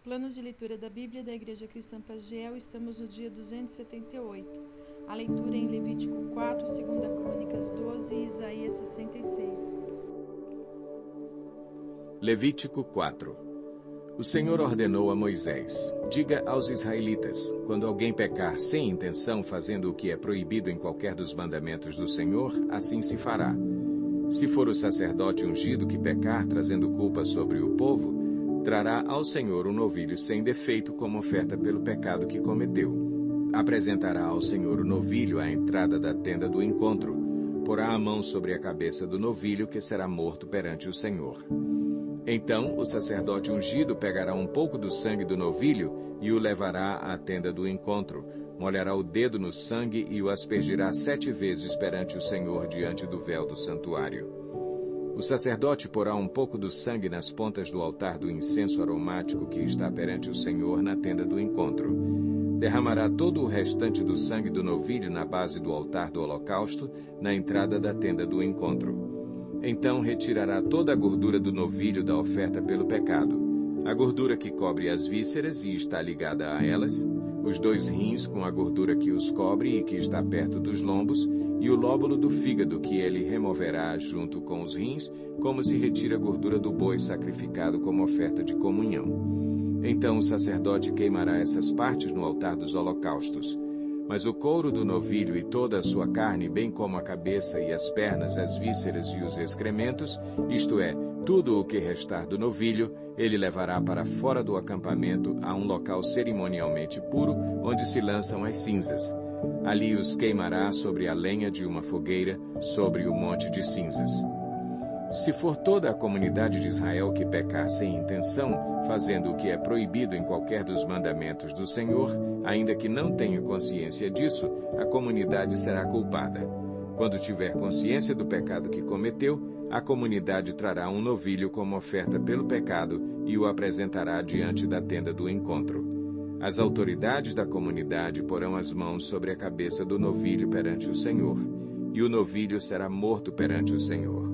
Plano de leitura da Bíblia da Igreja Cristã Pagiel, estamos no dia 278. A leitura em Levítico 4, 2 Crônicas 12 e Isaías 66. Levítico 4. O Senhor ordenou a Moisés: diga aos israelitas, quando alguém pecar sem intenção fazendo o que é proibido em qualquer dos mandamentos do Senhor, assim se fará. Se for o sacerdote ungido que pecar trazendo culpa sobre o povo, trará ao Senhor um novilho sem defeito como oferta pelo pecado que cometeu. Apresentará ao Senhor o novilho à entrada da tenda do encontro. Porá a mão sobre a cabeça do novilho, que será morto perante o Senhor. Então o sacerdote ungido pegará um pouco do sangue do novilho e o levará à tenda do encontro. Molhará o dedo no sangue e o aspergirá 7 vezes perante o Senhor diante do véu do santuário. O sacerdote porá um pouco do sangue nas pontas do altar do incenso aromático que está perante o Senhor na tenda do encontro. Derramará todo o restante do sangue do novilho na base do altar do holocausto, na entrada da tenda do encontro. Então retirará toda a gordura do novilho da oferta pelo pecado, a gordura que cobre as vísceras e está ligada a elas, os 2 rins com a gordura que os cobre e que está perto dos lombos, e o lóbulo do fígado que ele removerá junto com os rins, como se retira a gordura do boi sacrificado como oferta de comunhão. Então o sacerdote queimará essas partes no altar dos holocaustos. Mas o couro do novilho e toda a sua carne, bem como a cabeça e as pernas, as vísceras e os excrementos, isto é, tudo o que restar do novilho, ele levará para fora do acampamento a um local cerimonialmente puro, onde se lançam as cinzas. Ali os queimará sobre a lenha de uma fogueira, sobre o monte de cinzas. Se for toda a comunidade de Israel que pecar sem intenção, fazendo o que é proibido em qualquer dos mandamentos do Senhor, ainda que não tenha consciência disso, a comunidade será culpada. Quando tiver consciência do pecado que cometeu, a comunidade trará um novilho como oferta pelo pecado e o apresentará diante da tenda do encontro. As autoridades da comunidade porão as mãos sobre a cabeça do novilho perante o Senhor, e o novilho será morto perante o Senhor.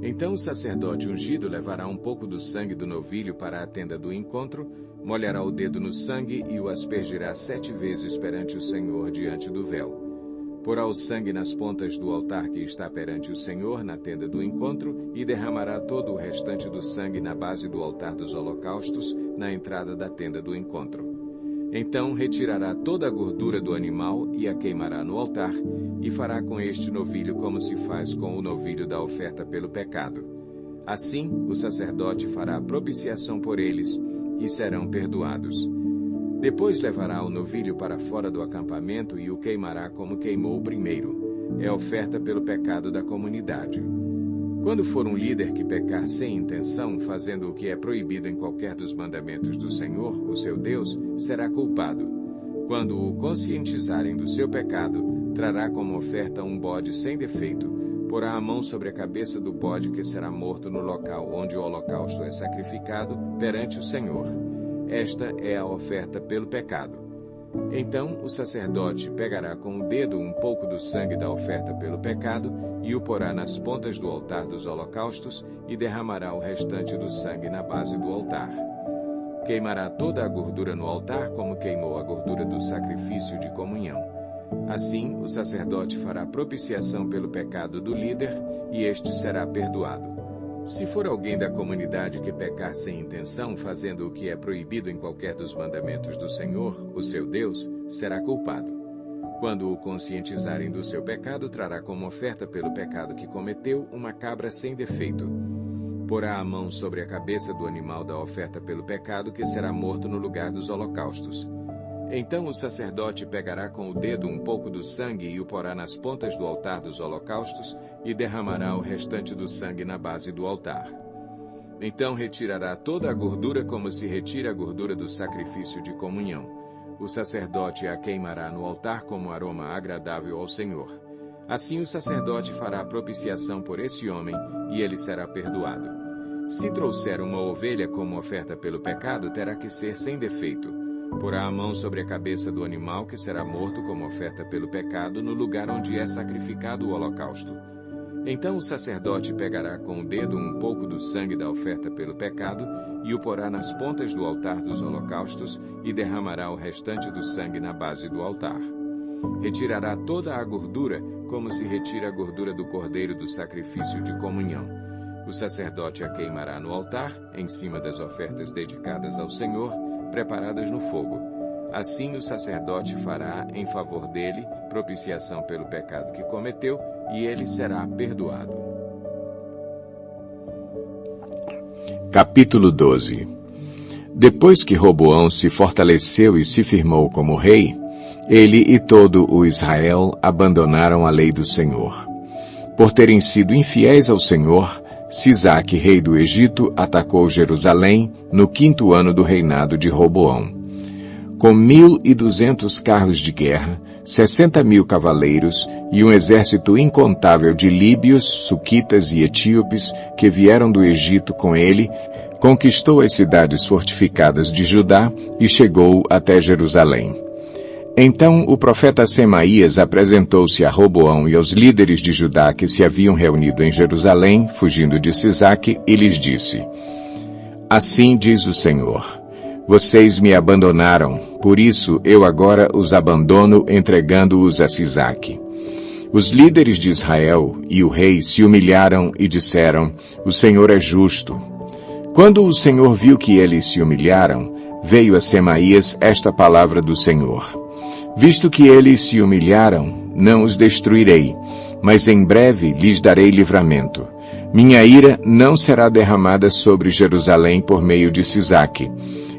Então o sacerdote ungido levará um pouco do sangue do novilho para a tenda do encontro, molhará o dedo no sangue e o aspergirá 7 vezes perante o Senhor diante do véu. Porá o sangue nas pontas do altar que está perante o Senhor na tenda do encontro e derramará todo o restante do sangue na base do altar dos holocaustos, na entrada da tenda do encontro. Então retirará toda a gordura do animal e a queimará no altar, e fará com este novilho como se faz com o novilho da oferta pelo pecado. Assim, o sacerdote fará propiciação por eles, e serão perdoados. Depois levará o novilho para fora do acampamento e o queimará como queimou o primeiro. É oferta pelo pecado da comunidade. Quando for um líder que pecar sem intenção, fazendo o que é proibido em qualquer dos mandamentos do Senhor, o seu Deus, será culpado. Quando o conscientizarem do seu pecado, trará como oferta um bode sem defeito, porá a mão sobre a cabeça do bode que será morto no local onde o holocausto é sacrificado perante o Senhor. Esta é a oferta pelo pecado. Então o sacerdote pegará com o dedo um pouco do sangue da oferta pelo pecado e o porá nas pontas do altar dos holocaustos e derramará o restante do sangue na base do altar. Queimará toda a gordura no altar como queimou a gordura do sacrifício de comunhão. Assim, o sacerdote fará propiciação pelo pecado do líder e este será perdoado. Se for alguém da comunidade que pecar sem intenção, fazendo o que é proibido em qualquer dos mandamentos do Senhor, o seu Deus, será culpado. Quando o conscientizarem do seu pecado, trará como oferta pelo pecado que cometeu uma cabra sem defeito. Porá a mão sobre a cabeça do animal da oferta pelo pecado, que será morto no lugar dos holocaustos. Então o sacerdote pegará com o dedo um pouco do sangue e o porá nas pontas do altar dos holocaustos e derramará o restante do sangue na base do altar. Então retirará toda a gordura como se retira a gordura do sacrifício de comunhão. O sacerdote a queimará no altar como aroma agradável ao Senhor. Assim o sacerdote fará propiciação por esse homem e ele será perdoado. Se trouxer uma ovelha como oferta pelo pecado, terá que ser sem defeito. Porá a mão sobre a cabeça do animal que será morto como oferta pelo pecado no lugar onde é sacrificado o holocausto. Então o sacerdote pegará com o dedo um pouco do sangue da oferta pelo pecado e o porá nas pontas do altar dos holocaustos e derramará o restante do sangue na base do altar. Retirará toda a gordura, como se retira a gordura do cordeiro do sacrifício de comunhão. O sacerdote a queimará no altar, em cima das ofertas dedicadas ao Senhor, preparadas no fogo. Assim o sacerdote fará em favor dele propiciação pelo pecado que cometeu, e ele será perdoado. Capítulo 12. Depois que Roboão se fortaleceu e se firmou como rei, ele e todo o Israel abandonaram a lei do Senhor. Por terem sido infiéis ao Senhor, Sisaque, rei do Egito, atacou Jerusalém no 5º ano do reinado de Roboão. Com 1.200 carros de guerra, 60.000 cavaleiros e um exército incontável de líbios, suquitas e etíopes que vieram do Egito com ele, conquistou as cidades fortificadas de Judá e chegou até Jerusalém. Então o profeta Semaías apresentou-se a Roboão e aos líderes de Judá que se haviam reunido em Jerusalém, fugindo de Sisaque, e lhes disse: Assim diz o Senhor: Vocês me abandonaram, por isso eu agora os abandono, entregando-os a Sisaque. Os líderes de Israel e o rei se humilharam e disseram: O Senhor é justo. Quando o Senhor viu que eles se humilharam, veio a Semaías esta palavra do Senhor: Visto que eles se humilharam, não os destruirei, mas em breve lhes darei livramento. Minha ira não será derramada sobre Jerusalém por meio de Sisaque.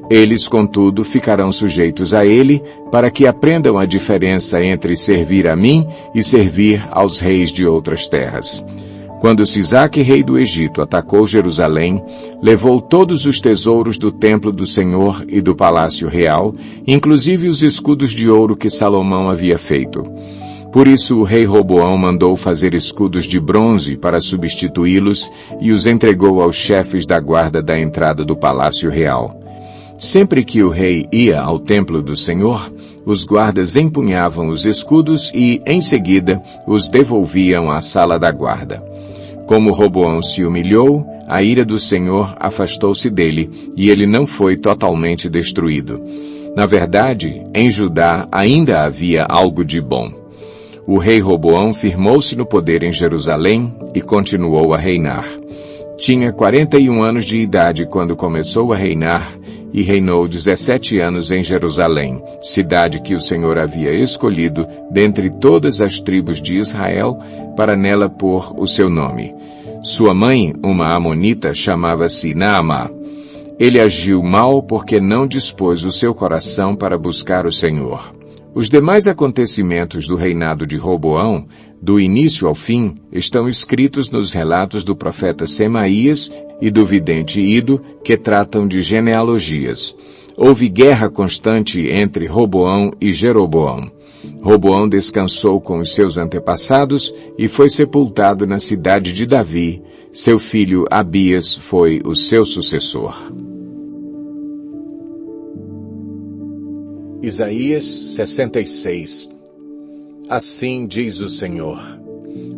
Eles, contudo, ficarão sujeitos a ele, para que aprendam a diferença entre servir a mim e servir aos reis de outras terras. Quando Sisaque, rei do Egito, atacou Jerusalém, levou todos os tesouros do templo do Senhor e do palácio real, inclusive os escudos de ouro que Salomão havia feito. Por isso o rei Roboão mandou fazer escudos de bronze para substituí-los e os entregou aos chefes da guarda da entrada do palácio real. Sempre que o rei ia ao templo do Senhor, os guardas empunhavam os escudos e, em seguida, os devolviam à sala da guarda. Como Roboão se humilhou, a ira do Senhor afastou-se dele, e ele não foi totalmente destruído. Na verdade, em Judá ainda havia algo de bom. O rei Roboão firmou-se no poder em Jerusalém e continuou a reinar. Tinha 41 anos de idade quando começou a reinar, e reinou 17 anos em Jerusalém, cidade que o Senhor havia escolhido dentre todas as tribos de Israel para nela pôr o seu nome. Sua mãe, uma amonita, chamava-se Naamá. Ele agiu mal porque não dispôs o seu coração para buscar o Senhor. Os demais acontecimentos do reinado de Roboão, do início ao fim, estão escritos nos relatos do profeta Semaías e do vidente Ido, que tratam de genealogias. Houve guerra constante entre Roboão e Jeroboão. Roboão descansou com os seus antepassados e foi sepultado na cidade de Davi. Seu filho Abias foi o seu sucessor. Isaías 66. Assim diz o Senhor: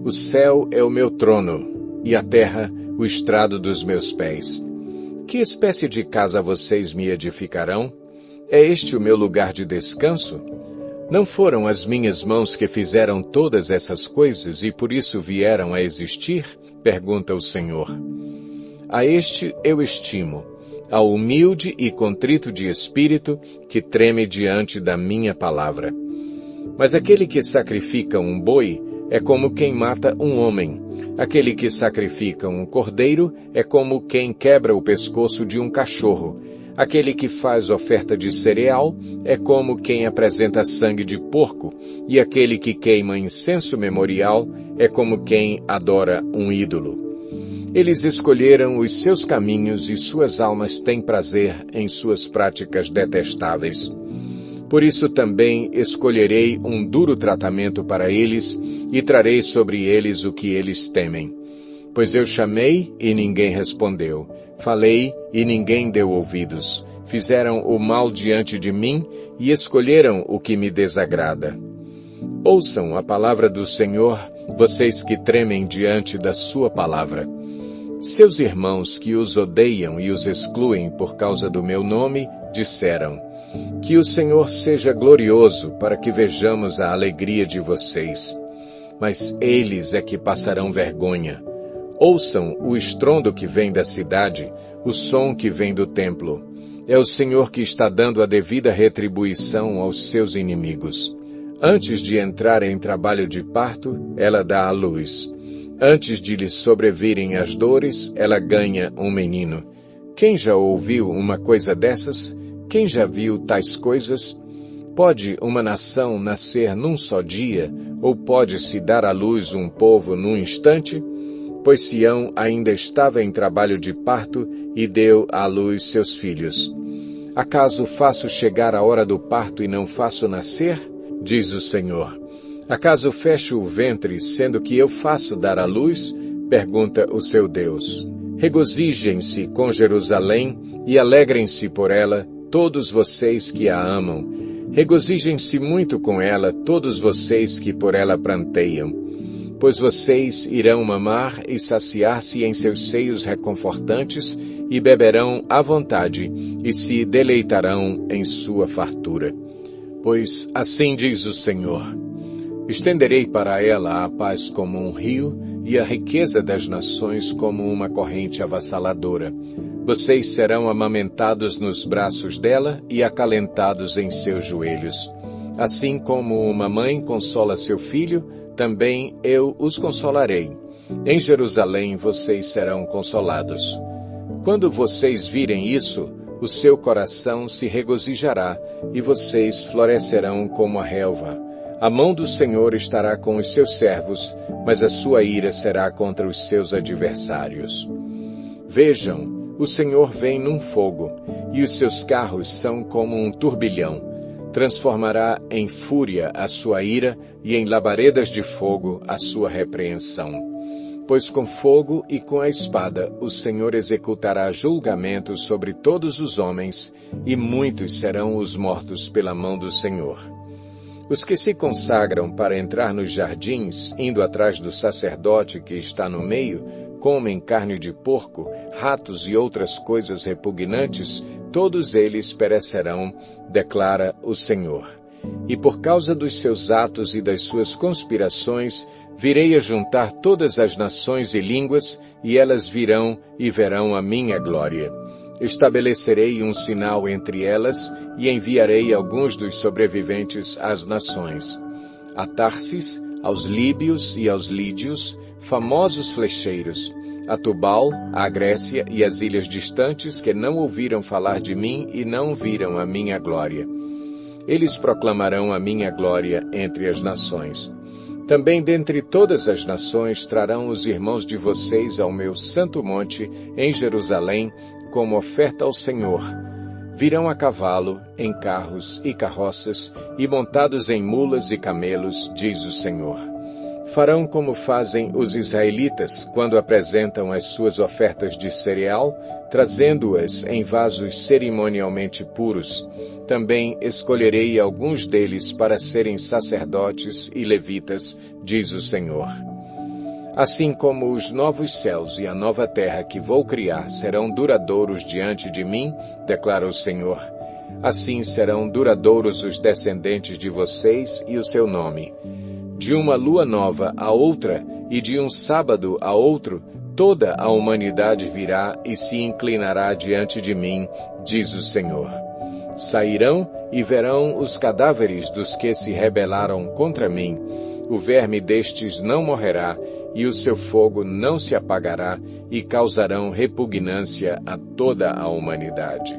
O céu é o meu trono, e a terra o estrado dos meus pés. Que espécie de casa vocês me edificarão? É este o meu lugar de descanso? Não foram as minhas mãos que fizeram todas essas coisas e por isso vieram a existir? Pergunta o Senhor. A este eu estimo, ao humilde e contrito de espírito, que treme diante da minha palavra. Mas aquele que sacrifica um boi é como quem mata um homem. Aquele que sacrifica um cordeiro é como quem quebra o pescoço de um cachorro. Aquele que faz oferta de cereal é como quem apresenta sangue de porco. E aquele que queima incenso memorial é como quem adora um ídolo. Eles escolheram os seus caminhos e suas almas têm prazer em suas práticas detestáveis. Por isso também escolherei um duro tratamento para eles e trarei sobre eles o que eles temem. Pois eu chamei e ninguém respondeu, falei e ninguém deu ouvidos. Fizeram o mal diante de mim e escolheram o que me desagrada. Ouçam a palavra do Senhor, vocês que tremem diante da sua palavra. Seus irmãos que os odeiam e os excluem por causa do meu nome, disseram: que o Senhor seja glorioso para que vejamos a alegria de vocês. Mas eles é que passarão vergonha. Ouçam o estrondo que vem da cidade, o som que vem do templo. É o Senhor que está dando a devida retribuição aos seus inimigos. Antes de entrar em trabalho de parto, ela dá à luz. Antes de lhe sobrevirem as dores, ela ganha um menino. Quem já ouviu uma coisa dessas? Quem já viu tais coisas? Pode uma nação nascer num só dia, ou pode-se dar à luz um povo num instante? Pois Sião ainda estava em trabalho de parto e deu à luz seus filhos. Acaso faço chegar a hora do parto e não faço nascer? Diz o Senhor. Acaso fecho o ventre, sendo que eu faço dar à luz? Pergunta o seu Deus. Regozijem-se com Jerusalém e alegrem-se por ela, todos vocês que a amam. Regozijem-se muito com ela, todos vocês que por ela pranteiam. Pois vocês irão mamar e saciar-se em seus seios reconfortantes e beberão à vontade e se deleitarão em sua fartura. Pois assim diz o Senhor: estenderei para ela a paz como um rio e a riqueza das nações como uma corrente avassaladora. Vocês serão amamentados nos braços dela e acalentados em seus joelhos. Assim como uma mãe consola seu filho, também eu os consolarei. Em Jerusalém vocês serão consolados. Quando vocês virem isso, o seu coração se regozijará e vocês florescerão como a relva. A mão do Senhor estará com os seus servos, mas a sua ira será contra os seus adversários. Vejam, o Senhor vem num fogo, e os seus carros são como um turbilhão. Transformará em fúria a sua ira e em labaredas de fogo a sua repreensão. Pois com fogo e com a espada o Senhor executará julgamento sobre todos os homens, e muitos serão os mortos pela mão do Senhor. Os que se consagram para entrar nos jardins, indo atrás do sacerdote que está no meio, comem carne de porco, ratos e outras coisas repugnantes, todos eles perecerão, declara o Senhor. E por causa dos seus atos e das suas conspirações, virei a juntar todas as nações e línguas, e elas virão e verão a minha glória. Estabelecerei um sinal entre elas, e enviarei alguns dos sobreviventes às nações. A Tarsis, aos líbios e aos lídios, famosos flecheiros, a Tubal, a Grécia e as ilhas distantes que não ouviram falar de mim e não viram a minha glória. Eles proclamarão a minha glória entre as nações. Também dentre todas as nações trarão os irmãos de vocês ao meu santo monte, em Jerusalém, como oferta ao Senhor. Virão a cavalo, em carros e carroças, e montados em mulas e camelos, diz o Senhor. Farão como fazem os israelitas quando apresentam as suas ofertas de cereal, trazendo-as em vasos cerimonialmente puros. Também escolherei alguns deles para serem sacerdotes e levitas, diz o Senhor. Assim como os novos céus e a nova terra que vou criar serão duradouros diante de mim, declara o Senhor, assim serão duradouros os descendentes de vocês e o seu nome. De uma lua nova a outra e de um sábado a outro, toda a humanidade virá e se inclinará diante de mim, diz o Senhor. Sairão e verão os cadáveres dos que se rebelaram contra mim. O verme destes não morrerá, e o seu fogo não se apagará, e causarão repugnância a toda a humanidade.